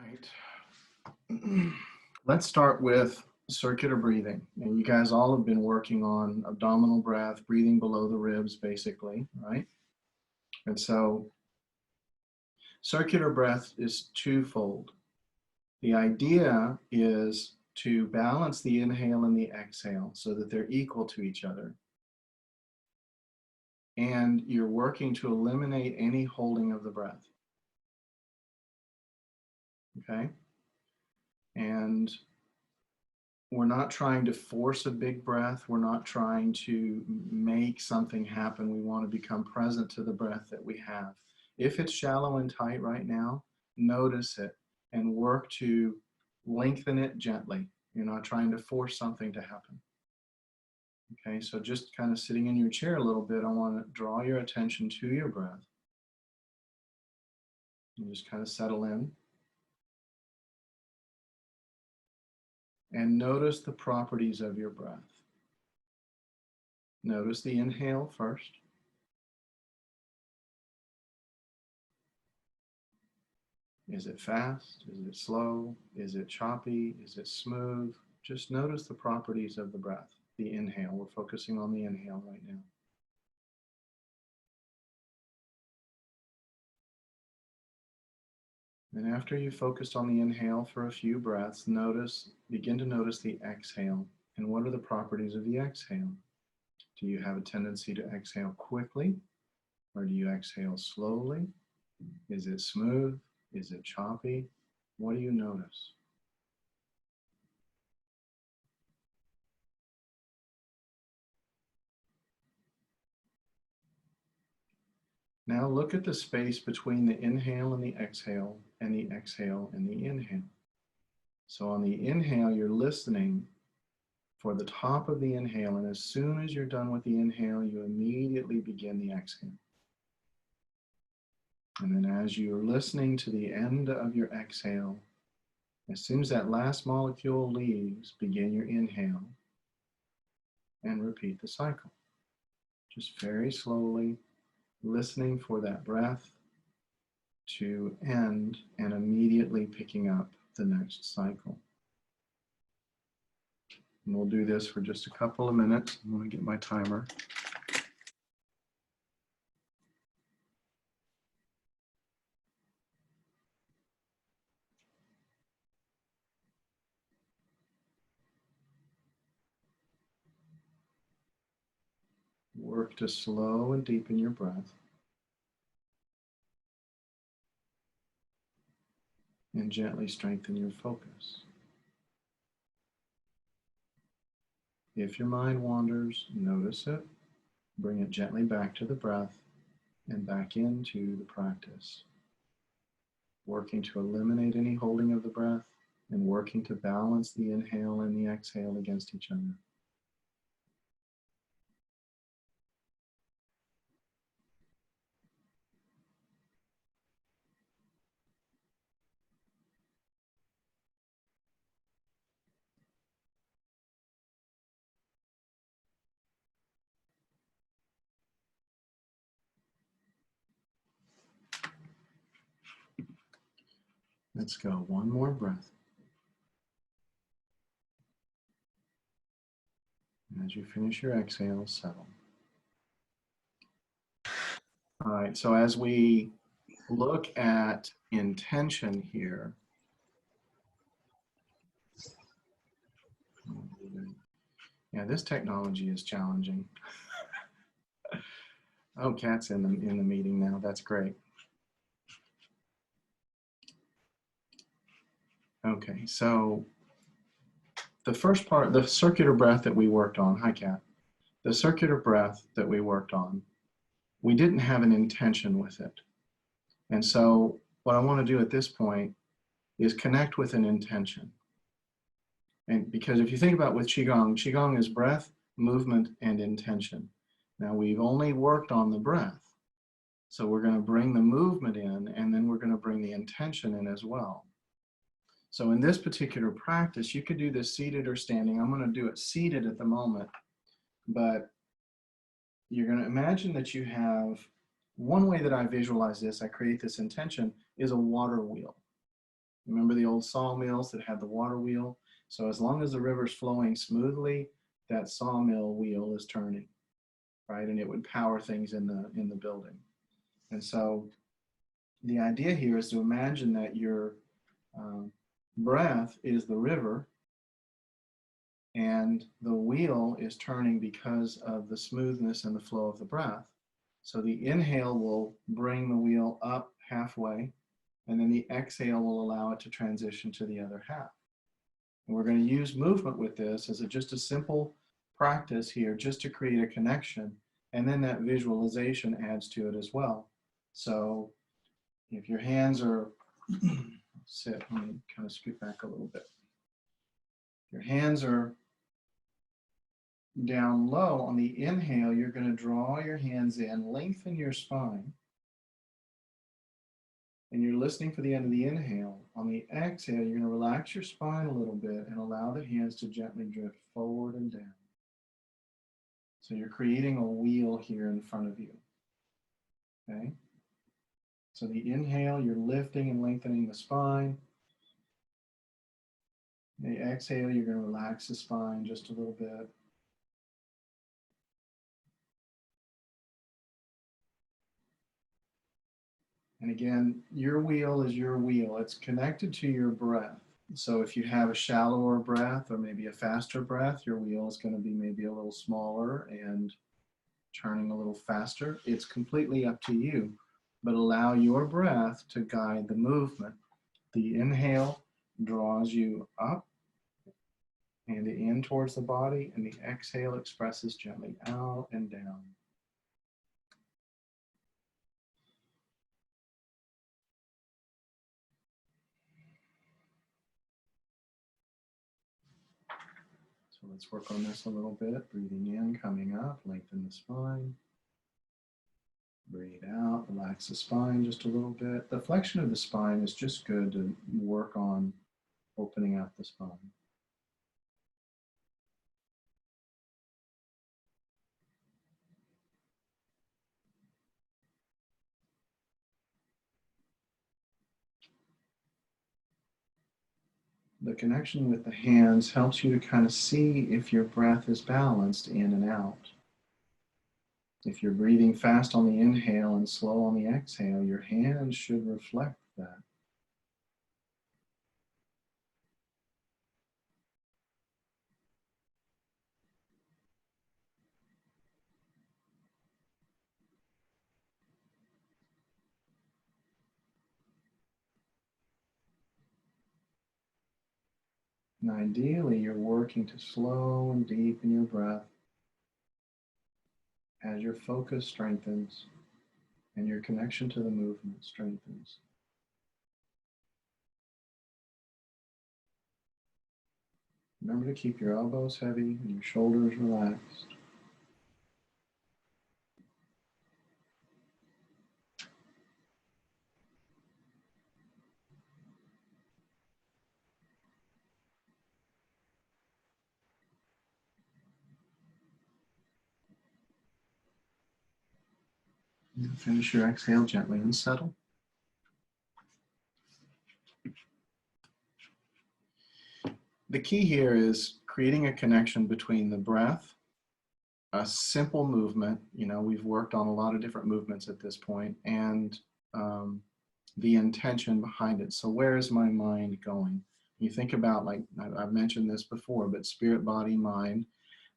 right. Let's start with circular breathing. And you guys all have been working on abdominal breath, breathing below the ribs, basically, right? And so circular breath is twofold. The idea is to balance the inhale and the exhale so that they're equal to each other. And you're working to eliminate any holding of the breath. Okay? And we're not trying to force a big breath. We're not trying to make something happen. We want to become present to the breath that we have. If it's shallow and tight right now, notice it and work to lengthen it gently. You're not trying to force something to happen. Okay, so just kind of sitting in your chair a little bit, I want to draw your attention to your breath. And just kind of settle in. And notice the properties of your breath. Notice the inhale first. Is it fast? Is it slow? Is it choppy? Is it smooth? Just notice the properties of the breath, the inhale. We're focusing on the inhale right now. And after you've focused on the inhale for a few breaths, begin to notice the exhale. And what are the properties of the exhale? Do you have a tendency to exhale quickly? Or do you exhale slowly? Is it smooth? Is it choppy? What do you notice? Now look at the space between the inhale and the exhale and the exhale and the inhale. So on the inhale, you're listening for the top of the inhale, and as soon as you're done with the inhale, you immediately begin the exhale. And then as you're listening to the end of your exhale, as soon as that last molecule leaves, begin your inhale and repeat the cycle. Just very slowly, listening for that breath to end and immediately picking up the next cycle. And we'll do this for just a couple of minutes. I'm going to get my timer. Work to slow and deepen your breath. And gently strengthen your focus. If your mind wanders, notice it. Bring it gently back to the breath and back into the practice. Working to eliminate any holding of the breath and working to balance the inhale and the exhale against each other. Let's go. One more breath. As you finish your exhale, settle. All right, so as we look at intention here, yeah, this technology is challenging. Oh, Kat's in the meeting now. That's great. Okay, so the first part, the circular breath that we worked on, hi Kat, the circular breath that we worked on, we didn't have an intention with it. And so what I want to do at this point is connect with an intention. And because if you think about with Qigong, Qigong is breath, movement, and intention. Now we've only worked on the breath. So we're going to bring the movement in, and then we're going to bring the intention in as well. So in this particular practice, you could do this seated or standing. I'm going to do it seated at the moment, but you're going to imagine that you have, one way that I visualize this, I create this intention, is a water wheel. Remember the old sawmills that had the water wheel? So as long as the river's flowing smoothly, that sawmill wheel is turning, right? And it would power things in the building. And so the idea here is to imagine that your breath is the river and the wheel is turning because of the smoothness and the flow of the breath. So the inhale will bring the wheel up halfway, and then the exhale will allow it to transition to the other half. And we're going to use movement with this as just a simple practice here, just to create a connection, and then that visualization adds to it as well. So if your hands are, sit, let me kind of scoot back a little bit. Your hands are down low. On the inhale, you're going to draw your hands in, lengthen your spine, and you're listening for the end of the inhale. On the exhale, you're going to relax your spine a little bit and allow the hands to gently drift forward and down. So you're creating a wheel here in front of you. Okay? So the inhale, you're lifting and lengthening the spine. The exhale, you're going to relax the spine just a little bit. And again, your wheel is your wheel. It's connected to your breath. So if you have a shallower breath or maybe a faster breath, your wheel is going to be maybe a little smaller and turning a little faster. It's completely up to you, but allow your breath to guide the movement. The inhale draws you up and in towards the body, and the exhale expresses gently out and down. So let's work on this a little bit. Breathing in, coming up, lengthen the spine. Breathe out, relax the spine just a little bit. The flexion of the spine is just good to work on opening up the spine. The connection with the hands helps you to kind of see if your breath is balanced in and out. If you're breathing fast on the inhale and slow on the exhale, your hands should reflect that. And ideally, you're working to slow and deepen your breath as your focus strengthens and your connection to the movement strengthens. Remember to keep your elbows heavy and your shoulders relaxed. And finish your exhale gently and settle. The key here is creating a connection between the breath, a simple movement, we've worked on a lot of different movements at this point, and the intention behind it. So where is my mind going? You think about, like I've mentioned this before, but spirit, body, mind.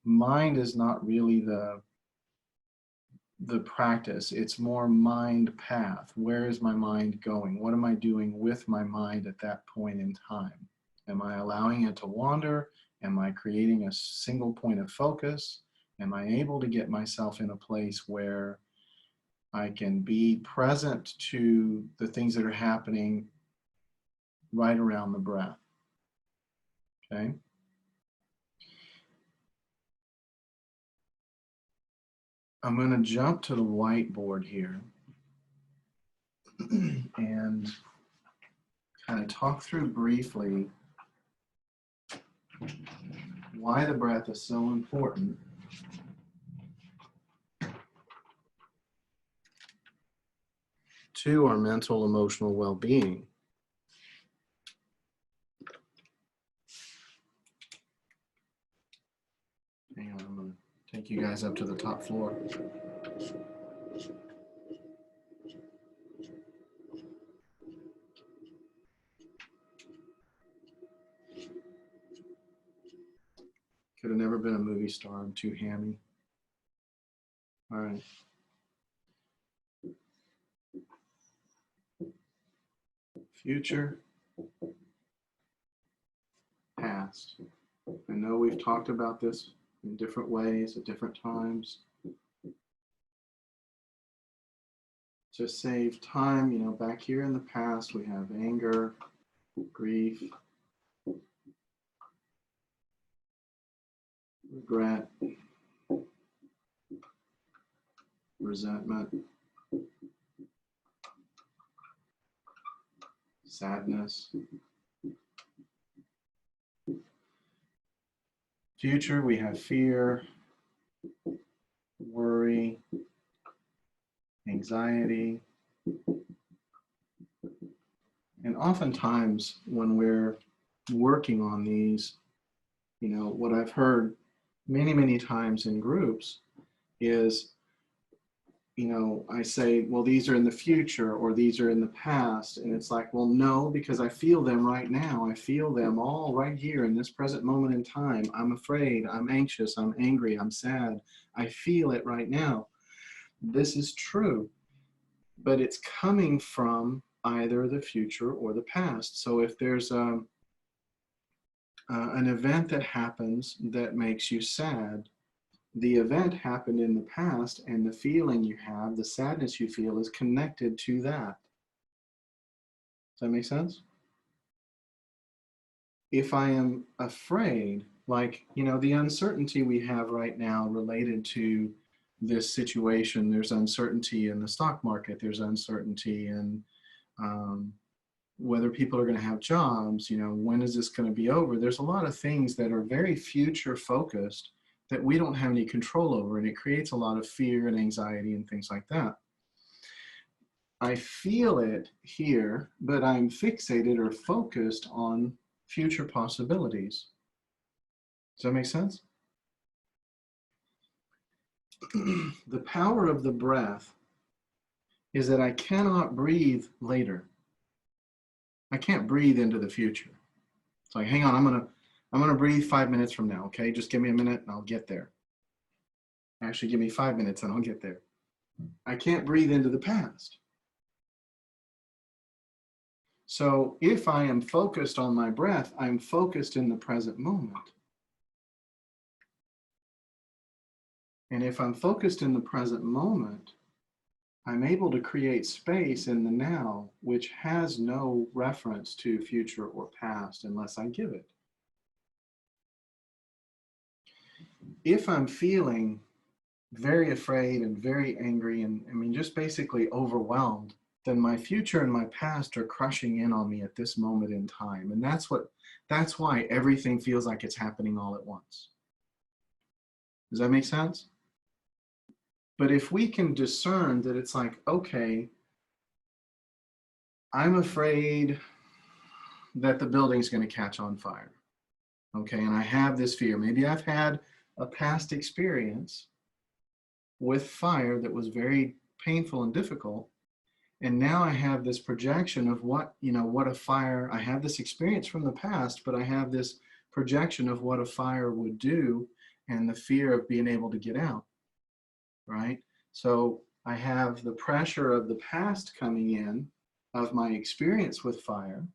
Mind is not really the practice. It's more mind path. Where is my mind going? What am I doing with my mind at that point in time? Am I allowing it to wander? Am I creating a single point of focus? Am I able to get myself in a place where I can be present to the things that are happening right around the breath? Okay. I'm going to jump to the whiteboard here and kind of talk through briefly why the breath is so important to our mental, emotional well-being. guys up to the top floor. Could have never been a movie star. I'm too hammy. All right. Future, past. I know we've talked about this in different ways at different times. To save time, you know, back here in the past, we have anger, grief, regret, resentment, sadness. Future, we have fear, worry, anxiety. And oftentimes when we're working on these, you know, what I've heard many, many times in groups is, you know, I say, well, these are in the future or these are in the past. And it's like, well, no, because I feel them right now. I feel them all right here in this present moment in time. I'm afraid, I'm anxious, I'm angry, I'm sad. I feel it right now. This is true, but it's coming from either the future or the past. So if there's an event that happens that makes you sad, the event happened in the past, and the feeling you have, the sadness you feel, is connected to that. Does that make sense? If I am afraid, like, you know, the uncertainty we have right now related to this situation, there's uncertainty in the stock market, there's uncertainty in whether people are going to have jobs, you know, when is this going to be over? There's a lot of things that are very future focused that we don't have any control over, and it creates a lot of fear and anxiety and things like that. I feel it here, but I'm fixated or focused on future possibilities. Does that make sense? The power of the breath is that I cannot breathe later. I can't breathe into the future. It's like, hang on, I'm gonna breathe 5 minutes from now, okay? Just give me a minute and I'll get there. Actually, give me 5 minutes and I'll get there. I can't breathe into the past. So if I am focused on my breath, I'm focused in the present moment. And if I'm focused in the present moment, I'm able to create space in the now, which has no reference to future or past unless I give it. If I'm feeling very afraid and very angry and, I mean, just basically overwhelmed, then my future and my past are crushing in on me at this moment in time. And that's why everything feels like it's happening all at once. Does that make sense? But if we can discern that it's like, okay, I'm afraid that the building's going to catch on fire. Okay, and I have this fear. Maybe I've had a past experience with fire that was very painful and difficult. And now I have this projection of what, you know, what a fire, I have this experience from the past, but I have this projection of what a fire would do and the fear of being able to get out, right? So I have the pressure of the past coming in of my experience with fire,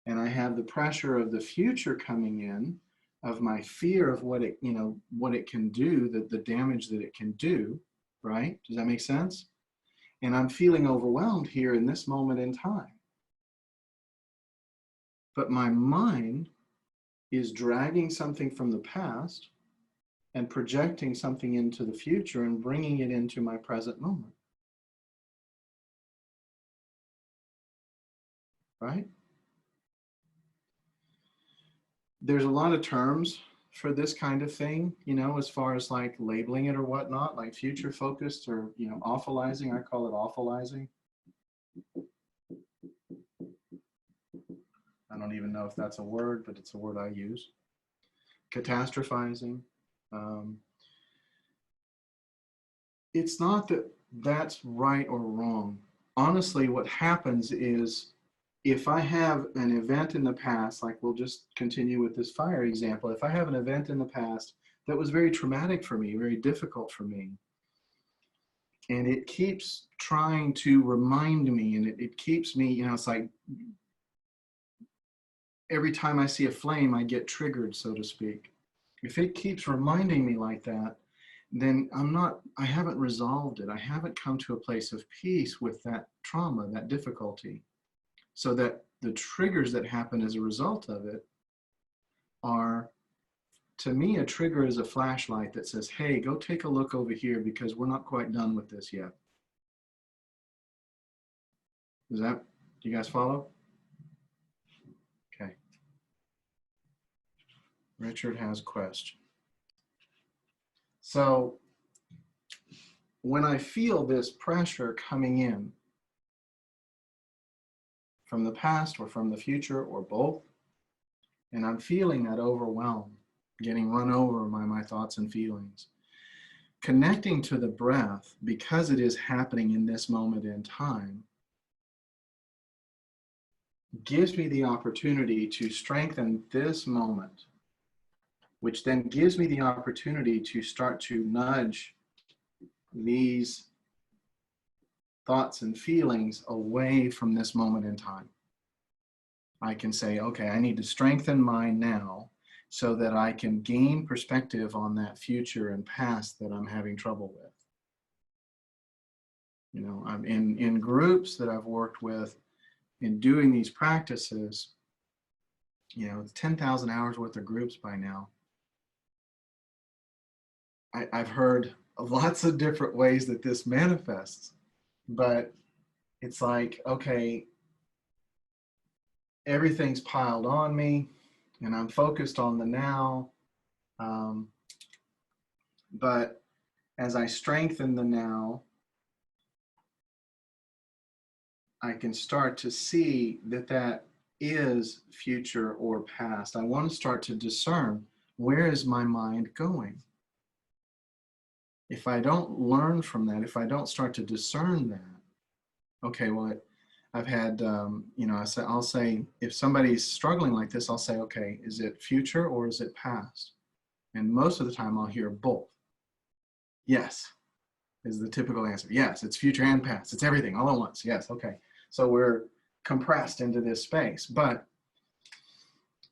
and I have the pressure of the future coming in of my fear of what it, you know, what it can do, the damage that it can do, right? Does that make sense? And I'm feeling overwhelmed here in this moment in time. But my mind is dragging something from the past and projecting something into the future and bringing it into my present moment. Right? There's a lot of terms for this kind of thing, you know, as far as like labeling it or whatnot, like future focused or, you know, awfulizing. I call it awfulizing. I don't even know if that's a word, but it's a word I use. Catastrophizing. it's not that that's right or wrong. Honestly, what happens is if I have an event in the past, like we'll just continue with this fire example, if I have an event in the past that was very traumatic for me, very difficult for me, and it keeps trying to remind me, and it keeps me, you know, it's like every time I see a flame, I get triggered, so to speak. If it keeps reminding me like that, then I haven't resolved it. I haven't come to a place of peace with that trauma, that difficulty. So that the triggers that happen as a result of it are, to me, a trigger is a flashlight that says, hey, go take a look over here because we're not quite done with this yet. Do you guys follow? Okay. Richard has a question. So when I feel this pressure coming in from the past or from the future or both, and I'm feeling that overwhelm, getting run over by my thoughts and feelings, connecting to the breath, because it is happening in this moment in time, gives me the opportunity to strengthen this moment, which then gives me the opportunity to start to nudge these thoughts and feelings away from this moment in time. I can say, okay, I need to strengthen mine now so that I can gain perspective on that future and past that I'm having trouble with. You know, I'm in groups that I've worked with in doing these practices, you know, it's 10,000 hours worth of groups by now. I've heard lots of different ways that this manifests, but it's like, okay, everything's piled on me and I'm focused on the now. But as I strengthen the now, I can start to see that that is future or past. I want to start to discern, where is my mind going? If I don't learn from that, if I don't start to discern that, okay, well, I've had, you know, I'll say, if somebody's struggling like this, I'll say, okay, is it future or is it past? And most of the time I'll hear both. Yes, is the typical answer. Yes, it's future and past. It's everything all at once. Yes, okay. So we're compressed into this space. But,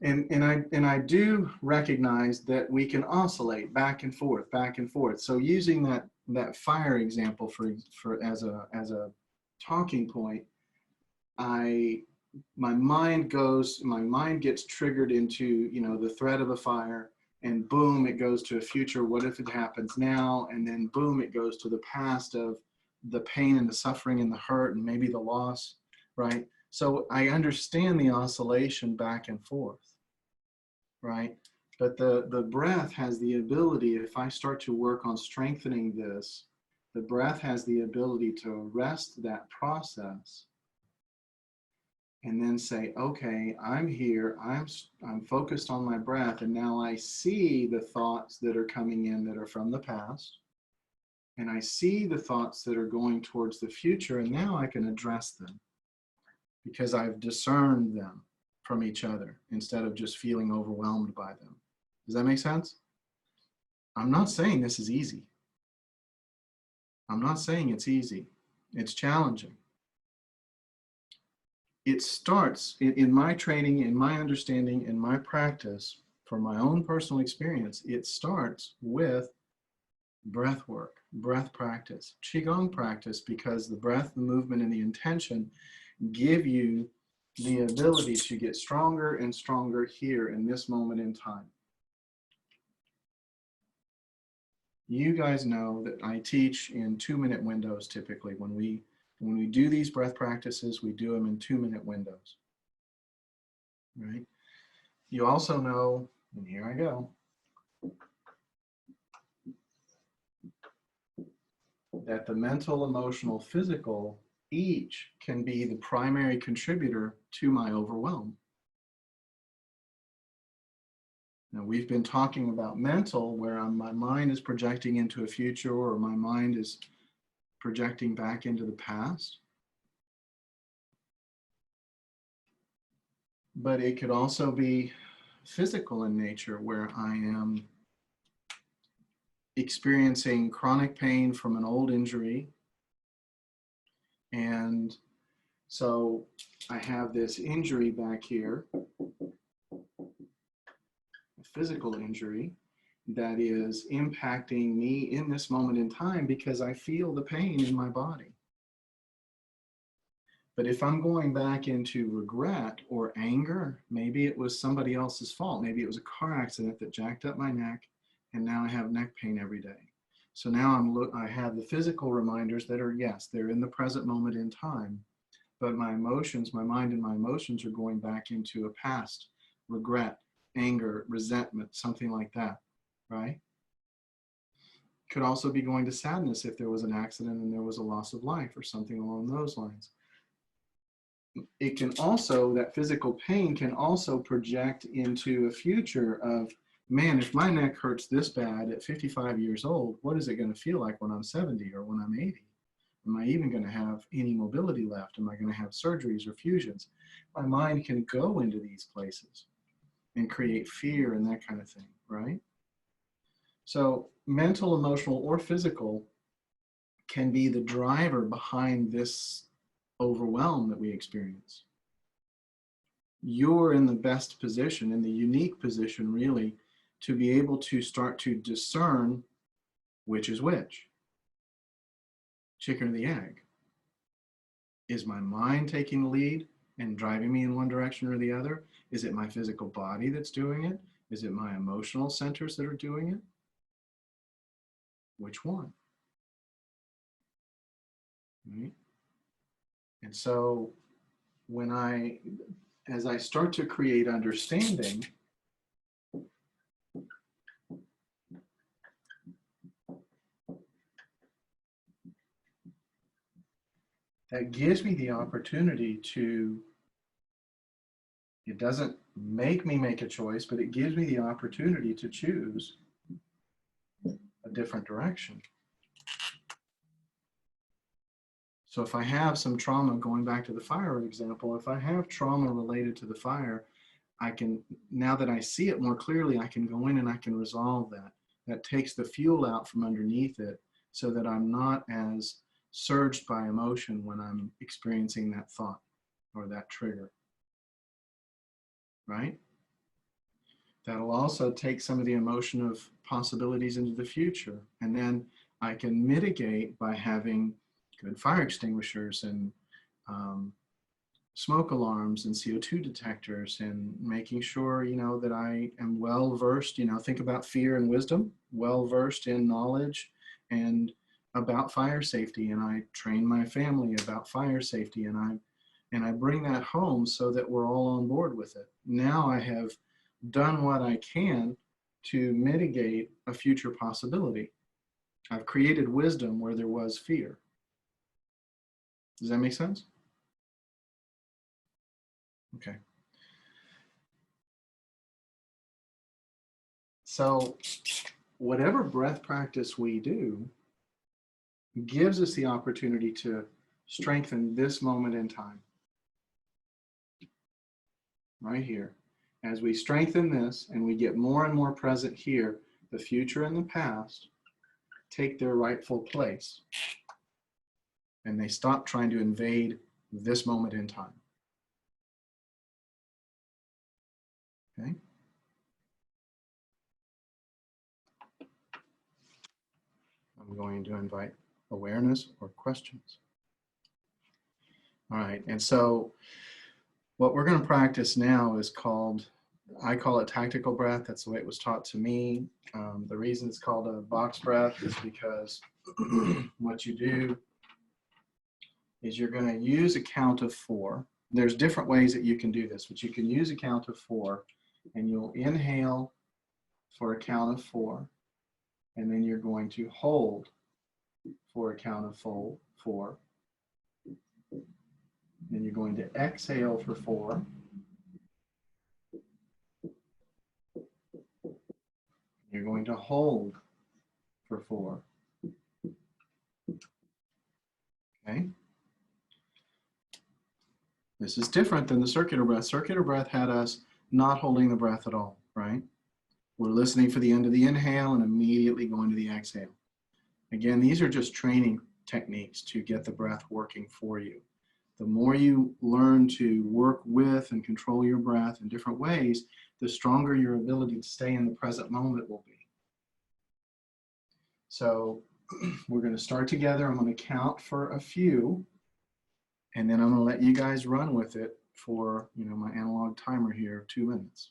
and I do recognize that we can oscillate back and forth, back and forth. So using that fire example for as a talking point, my mind gets triggered into, you know, the threat of a fire, and boom, it goes to a future. What if it happens now? And then boom, it goes to the past of the pain and the suffering and the hurt and maybe the loss, right? So I understand the oscillation back and forth, right? But the breath has the ability, if I start to work on strengthening this, the breath has the ability to arrest that process and then say, okay, I'm here, I'm focused on my breath, and now I see the thoughts that are coming in that are from the past, and I see the thoughts that are going towards the future, and now I can address them because I've discerned them from each other instead of just feeling overwhelmed by them. Does that make sense? I'm not saying this is easy. I'm not saying it's easy. It's challenging. It starts in my training, in my understanding, in my practice, from my own personal experience, it starts with breath work, breath practice, Qigong practice, because the breath, the movement, and the intention give you the ability to get stronger and stronger here in this moment in time. You guys know that I teach in 2-minute windows typically. When we do these breath practices, we do them in 2-minute windows, right? You also know, and here I go, that the mental, emotional, physical, each can be the primary contributor to my overwhelm. Now, we've been talking about mental, where my mind is projecting into a future, or my mind is projecting back into the past. But it could also be physical in nature, where I am experiencing chronic pain from an old injury. And so I have this injury back here, a physical injury that is impacting me in this moment in time because I feel the pain in my body. But if I'm going back into regret or anger, maybe it was somebody else's fault. Maybe it was a car accident that jacked up my neck, and now I have neck pain every day. So now I have the physical reminders that are, yes, they're in the present moment in time, but my emotions, my mind and my emotions are going back into a past, regret, anger, resentment, something like that, right? Could also be going to sadness if there was an accident and there was a loss of life or something along those lines. It can also, that physical pain can also project into a future of, man, if my neck hurts this bad at 55 years old, what is it going to feel like when I'm 70 or when I'm 80? Am I even going to have any mobility left? Am I going to have surgeries or fusions? My mind can go into these places and create fear and that kind of thing, right? So mental, emotional, or physical can be the driver behind this overwhelm that we experience. You're in the best position, in the unique position really, to be able to start to discern which is which. Chicken or the egg? Is my mind taking the lead and driving me in one direction or the other? Is it my physical body that's doing it? Is it my emotional centers that are doing it? Which one? Right? And so as I start to create understanding, that gives me the opportunity to, it doesn't make me make a choice, but it gives me the opportunity to choose a different direction. So if I have some trauma, going back to the fire example, if I have trauma related to the fire, I can, now that I see it more clearly, I can go in and I can resolve that. That takes the fuel out from underneath it so that I'm not as surged by emotion when I'm experiencing that thought or that trigger, right? That'll also take some of the emotion of possibilities into the future. And then I can mitigate by having good fire extinguishers and smoke alarms and CO2 detectors, and making sure, that I am well versed, think about fear and wisdom, well versed in knowledge and about fire safety. And I train my family about fire safety, and I bring that home so that we're all on board with it. Now I have done what I can to mitigate a future possibility. I've created wisdom where there was fear. Does that make sense? Okay. So whatever breath practice we do gives us the opportunity to strengthen this moment in time. Right here. As we strengthen this and we get more and more present here, the future and the past take their rightful place. And they stop trying to invade this moment in time. Okay? I'm going to invite awareness or questions. All right, and so what we're going to practice now is I call it tactical breath. That's the way it was taught to me. The reason it's called a box breath is because what you do is you're going to use a count of 4. There's different ways that you can do this, but you can use a count of 4, and you'll inhale for a count of 4, and then you're going to hold for a count of 4. Then you're going to exhale for 4. You're going to hold for 4. Okay? This is different than the circular breath. Circular breath had us not holding the breath at all, right? We're listening for the end of the inhale and immediately going to the exhale. Again, these are just training techniques to get the breath working for you. The more you learn to work with and control your breath in different ways, the stronger your ability to stay in the present moment will be. So we're going to start together. I'm going to count for a few, and then I'm going to let you guys run with it for, my analog timer here of 2 minutes.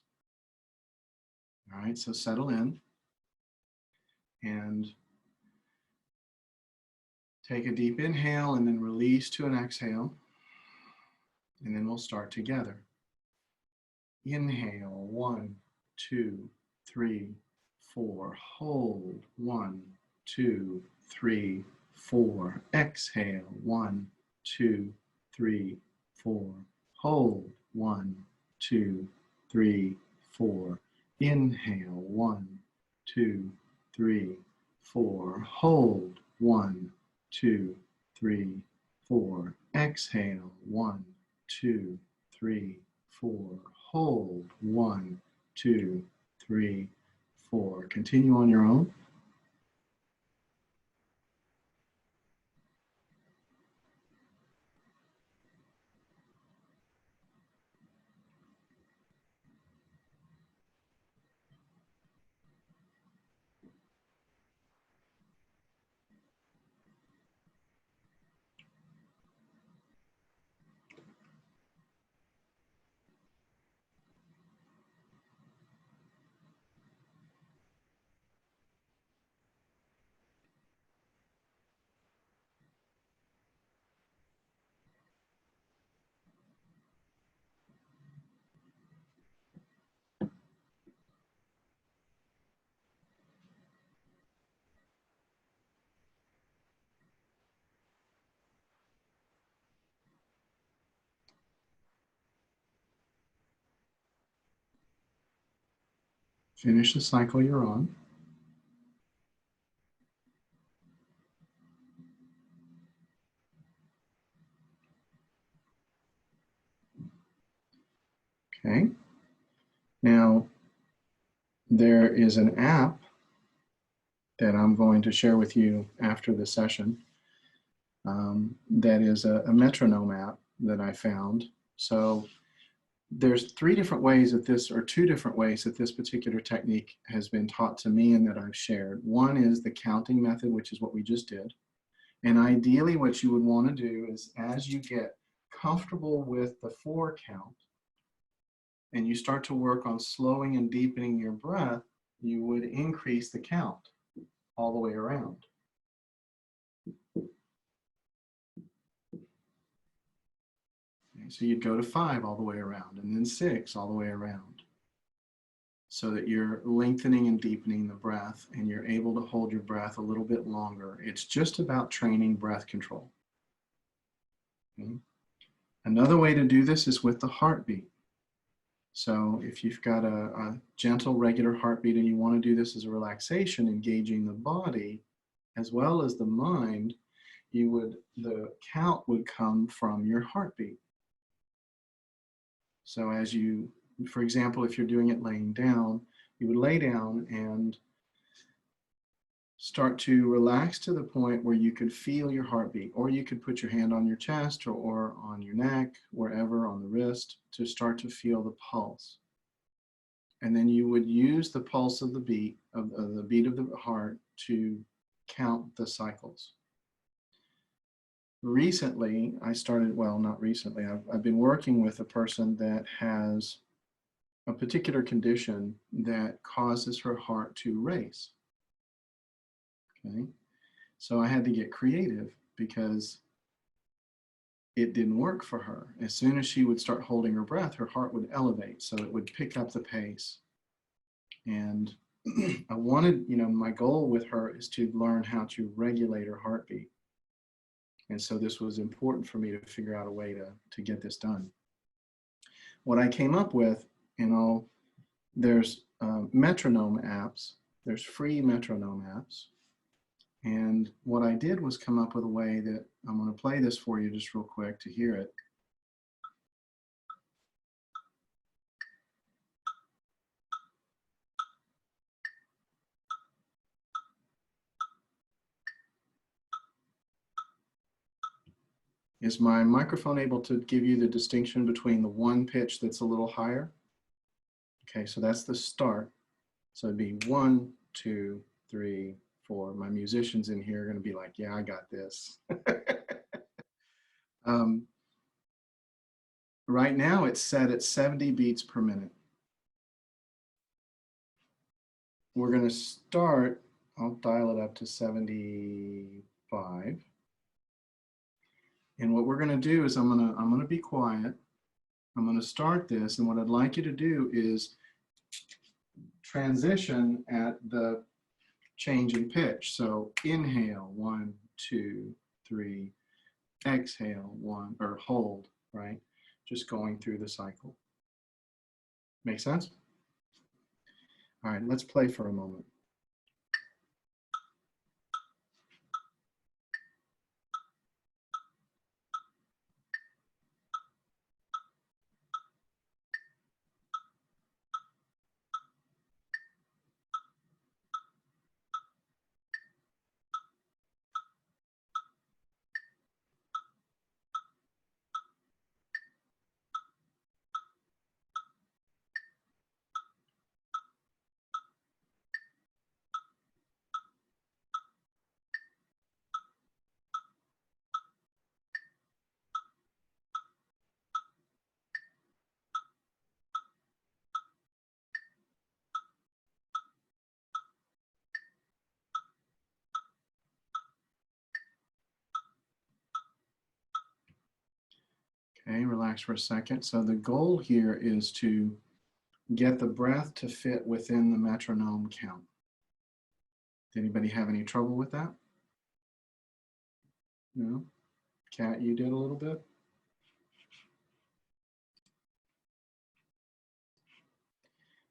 All right, so settle in and take a deep inhale and then release to an exhale. And then we'll start together. Inhale, 1, 2, 3, 4. Hold, 1, 2, 3, 4. Exhale, 1, 2, 3, 4. Hold, 1, 2, 3, 4. Inhale, 1, 2, 3, 4. Hold, 1, 2, 3, 4. Exhale, 1, 2, 3, 4. Hold, 1, 2, 3, 4. Continue on your own. Finish the cycle you're on. Okay. Now, there is an app that I'm going to share with you after the session. That is a metronome app that I found. So there's 3 different ways that this, or 2 different ways that this particular technique has been taught to me and that I've shared. One is the counting method, which is what we just did. And ideally what you would want to do is, as you get comfortable with the 4 count and you start to work on slowing and deepening your breath, you would increase the count all the way around. Okay, so you'd go to 5 all the way around, and then 6 all the way around, so that you're lengthening and deepening the breath and you're able to hold your breath a little bit longer. It's just about training breath control. Okay? Another way to do this is with the heartbeat. So if you've got a gentle, regular heartbeat and you want to do this as a relaxation, engaging the body as well as the mind, the count would come from your heartbeat. So as you, for example, if you're doing it laying down, you would lay down and start to relax to the point where you could feel your heartbeat, or you could put your hand on your chest or on your neck, wherever, on the wrist, to start to feel the pulse. And then you would use the pulse of the beat of the heart to count the cycles. Recently, I started, well, not recently, I've been working with a person that has a particular condition that causes her heart to race. Okay, so I had to get creative because it didn't work for her. As soon as she would start holding her breath, her heart would elevate, so it would pick up the pace. And I wanted, my goal with her is to learn how to regulate her heartbeat. And so this was important for me to figure out a way to get this done. What I came up with, there's metronome apps There's free metronome apps. And what I did was come up with a way that I'm going to play this for you just real quick to hear it. Is my microphone able to give you the distinction between the one pitch that's a little higher? Okay, so that's the start. So it'd be 1, 2, 3, 4. My musicians in here are going to be like, yeah, I got this. Right now it's set at 70 beats per minute. We're going to start, I'll dial it up to 75. And what we're going to do is I'm going to be quiet. I'm going to start this, and what I'd like you to do is transition at the change in pitch. So inhale, 1, 2, 3, exhale, 1, or hold, right? Just going through the cycle. Make sense? All right, let's play for a moment. Okay, relax for a second. So the goal here is to get the breath to fit within the metronome count. Did anybody have any trouble with that? No? Kat, you did a little bit?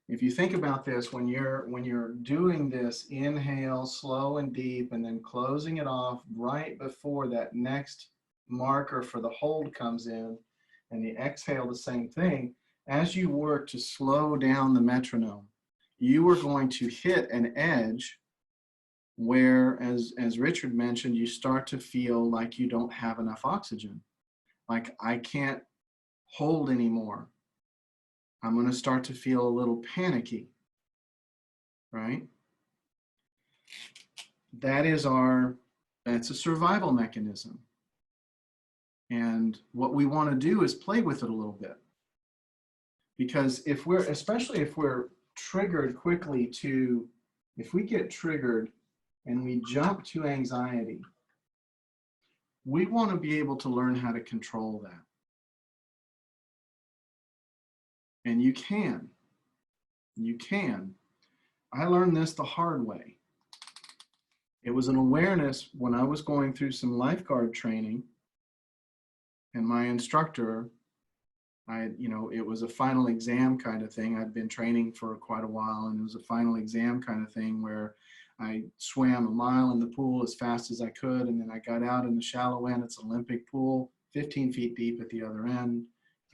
If you think about this, when you're doing this inhale slow and deep and then closing it off right before that next marker for the hold comes in, and the exhale the same thing, as you work to slow down the metronome, you are going to hit an edge where, as Richard mentioned, you start to feel like you don't have enough oxygen. Like, I can't hold anymore. I'm going to start to feel a little panicky, right? That's a survival mechanism. And what we want to do is play with it a little bit. Because especially if we're triggered quickly if we get triggered and we jump to anxiety, we want to be able to learn how to control that. And you can. I learned this the hard way. It was an awareness when I was going through some lifeguard training, and my instructor, it was a final exam kind of thing. I'd been training for quite a while, and it was a final exam kind of thing where I swam a mile in the pool as fast as I could, and then I got out in the shallow end. It's an Olympic pool, 15 feet deep at the other end.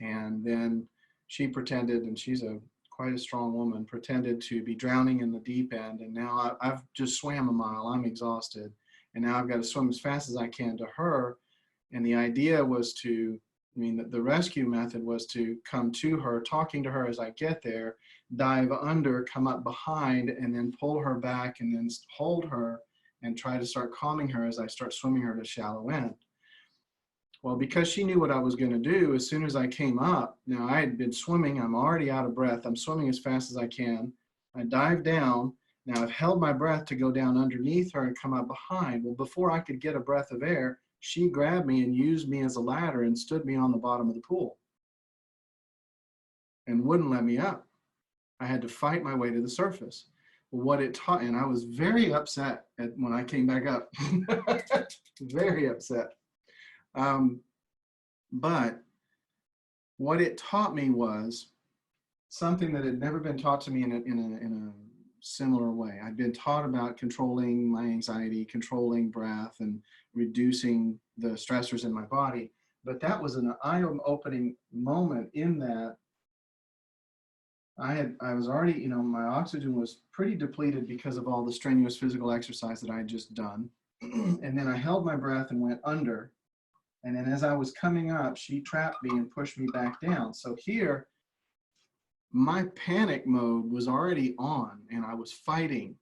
And then she pretended, and she's quite a strong woman, pretended to be drowning in the deep end. And now I've just swam a mile, I'm exhausted. And now I've got to swim as fast as I can to her. And the idea was the rescue method was to come to her, talking to her as I get there, dive under, come up behind, and then pull her back, and then hold her and try to start calming her as I start swimming her to shallow end. Well, because she knew what I was going to do, as soon as I came up, now I had been swimming, I'm already out of breath, I'm swimming as fast as I can. I dive down. Now I've held my breath to go down underneath her and come up behind. Well, before I could get a breath of air, she grabbed me and used me as a ladder and stood me on the bottom of the pool and wouldn't let me up. I had to fight my way to the surface. What it taught, and I was very upset when I came back up. Very upset. But what it taught me was something that had never been taught to me in a similar way. I'd been taught about controlling my anxiety, controlling breath, and reducing the stressors in my body. But that was an eye-opening moment in that I was already, you know, my oxygen was pretty depleted because of all the strenuous physical exercise that I had just done. And then I held my breath and went under. And then as I was coming up, she trapped me and pushed me back down. So here, my panic mode was already on and I was fighting.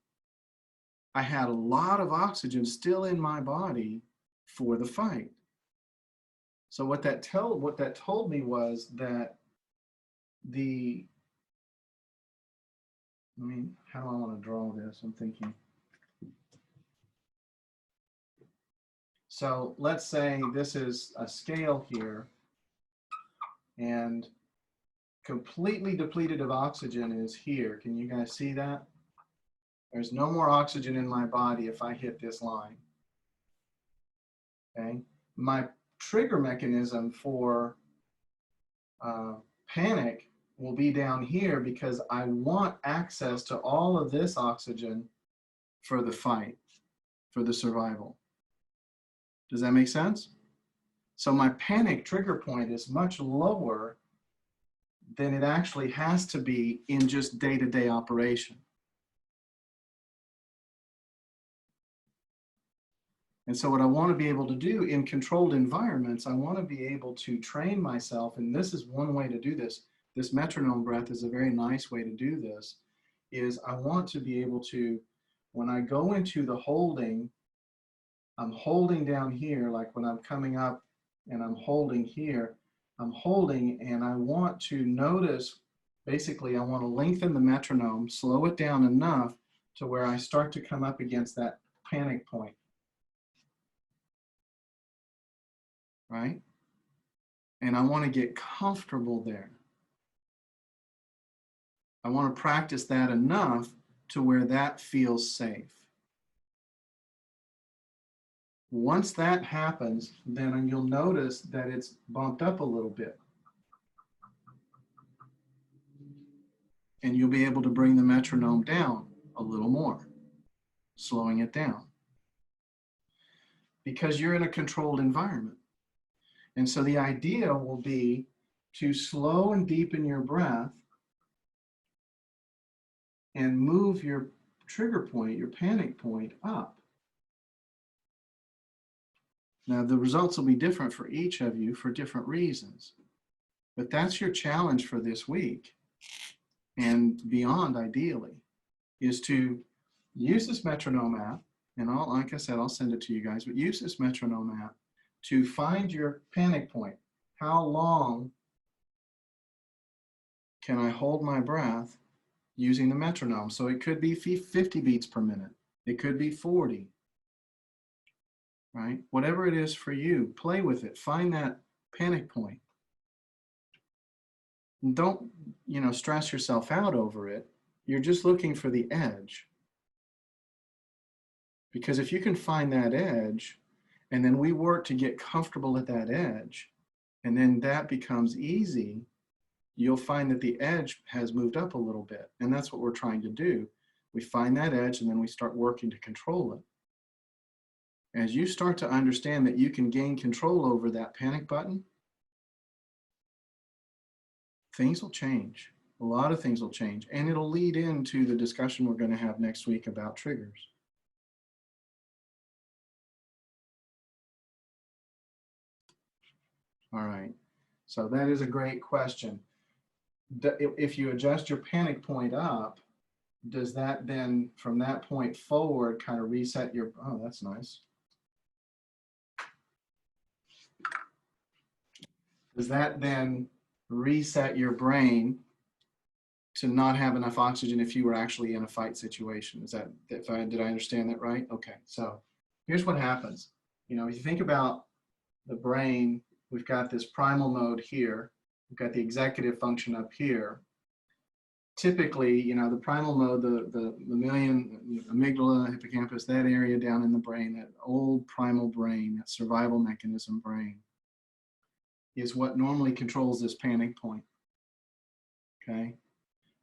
I had a lot of oxygen still in my body for the fight. So what that told me was that how do I want to draw this? I'm thinking. So let's say this is a scale here, and completely depleted of oxygen is here. Can you guys see that? There's no more oxygen in my body if I hit this line. Okay. My trigger mechanism for panic will be down here because I want access to all of this oxygen for the fight, for the survival. Does that make sense? So my panic trigger point is much lower than it actually has to be in just day-to-day operation. And so what I want to be able to do in controlled environments, I want to be able to train myself, and this is one way to do this. This metronome breath is a very nice way to do this, is I want to be able to, when I go into the holding, I'm holding down here, like when I'm coming up and I'm holding here, I'm holding and I want to notice, basically I want to lengthen the metronome, slow it down enough to where I start to come up against that panic point. Right? And I want to get comfortable there. I want to practice that enough to where that feels safe. Once that happens, then you'll notice that it's bumped up a little bit. And you'll be able to bring the metronome down a little more, slowing it down. Because you're in a controlled environment. And so the idea will be to slow and deepen your breath and move your trigger point, your panic point up. Now, the results will be different for each of you for different reasons, but that's your challenge for this week and beyond, ideally, is to use this metronome app, and like I said, I'll send it to you guys, but use this metronome app to find your panic point. How long can I hold my breath using the metronome? So it could be 50 beats per minute. It could be 40. Right? Whatever it is for you, play with it. Find that panic point. And don't, stress yourself out over it. You're just looking for the edge. Because if you can find that edge, and then we work to get comfortable at that edge, and then that becomes easy, you'll find that the edge has moved up a little bit. And that's what we're trying to do. We find that edge, and then we start working to control it. As you start to understand that you can gain control over that panic button, things will change. A lot of things will change. And it'll lead into the discussion we're going to have next week about triggers. All right. So that is a great question. If you adjust your panic point up, does that then, from that point forward, kind of reset your, oh, that's nice. Does that then reset your brain to not have enough oxygen if you were actually in a fight situation? Did I understand that right? Okay, so here's what happens. If you think about the brain, we've got this primal mode here. We've got the executive function up here. Typically, the primal mode, the mammalian amygdala, hippocampus, that area down in the brain, that old primal brain, that survival mechanism brain, is what normally controls this panic point. Okay,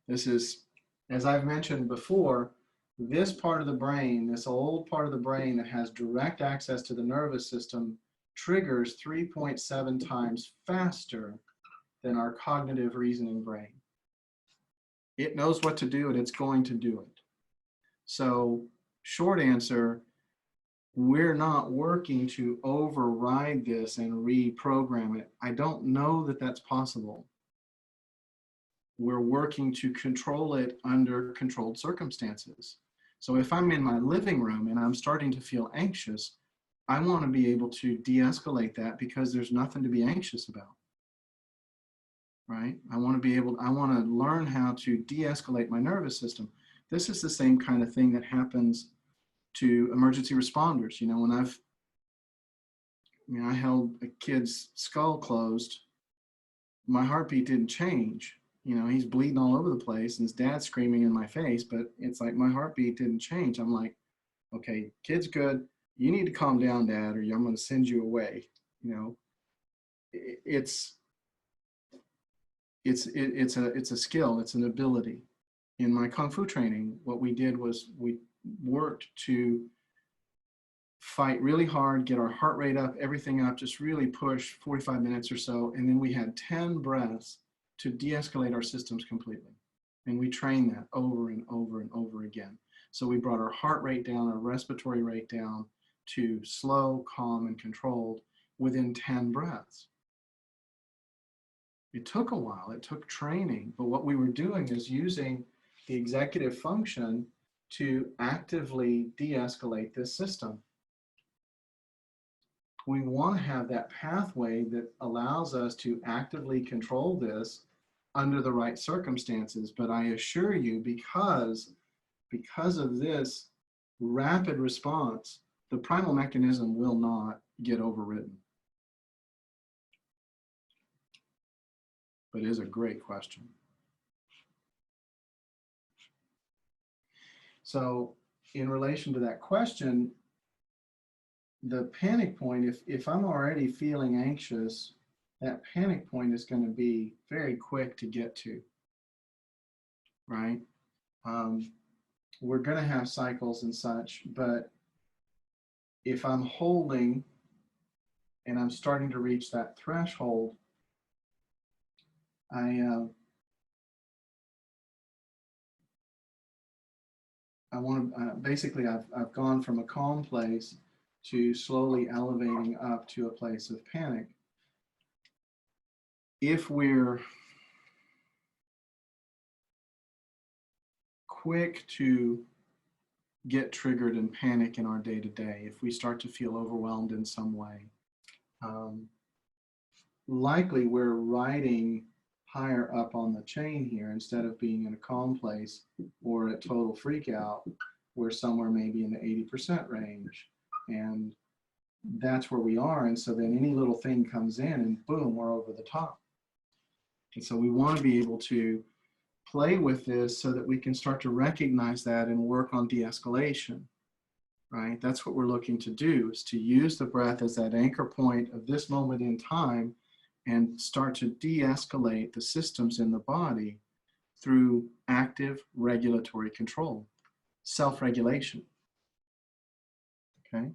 this is As I've mentioned before, this part of the brain, this old part of the brain that has direct access to the nervous system, triggers 3.7 times faster than our cognitive reasoning brain. It knows what to do and it's going to do it. So, short answer, we're not working to override this and reprogram it. I don't know that that's possible. We're working to control it under controlled circumstances. So if I'm in my living room and I'm starting to feel anxious, I want to be able to de-escalate that because there's nothing to be anxious about, right? I want to learn how to de-escalate my nervous system. This is the same kind of thing that happens to emergency responders. You know, when I held a kid's skull closed, my heartbeat didn't change. You know, he's bleeding all over the place and his dad's screaming in my face, but it's like my heartbeat didn't change. I'm like, okay, kid's good. You need to calm down, Dad, or I'm going to send you away. You know, it's a skill. It's an ability. In my Kung Fu training, what we did was we worked to fight really hard, get our heart rate up, everything up, just really push 45 minutes or so. And then we had 10 breaths to de-escalate our systems completely. And we trained that over and over and over again. So we brought our heart rate down, our respiratory rate down to slow, calm, and controlled within 10 breaths. It took a while, it took training, but what we were doing is using the executive function to actively de-escalate this system. We want to have that pathway that allows us to actively control this under the right circumstances. But I assure you, because of this rapid response, the primal mechanism will not get overridden. But it is a great question. So in relation to that question, the panic point, if I'm already feeling anxious, that panic point is going to be very quick to get to, right? We're going to have cycles and such, but if I'm holding and I'm starting to reach that threshold, I want to, basically I've gone from a calm place to slowly elevating up to a place of panic. If we're quick to get triggered and panic in our day-to-day, if we start to feel overwhelmed in some way, likely we're riding higher up on the chain here. Instead of being in a calm place or at total freak out, we're somewhere maybe in the 80% range. And that's where we are. And so then any little thing comes in and boom, we're over the top. And so we want to be able to play with this so that we can start to recognize that and work on de-escalation, right? That's what we're looking to do, is to use the breath as that anchor point of this moment in time and start to de-escalate the systems in the body through active regulatory control, self-regulation, okay?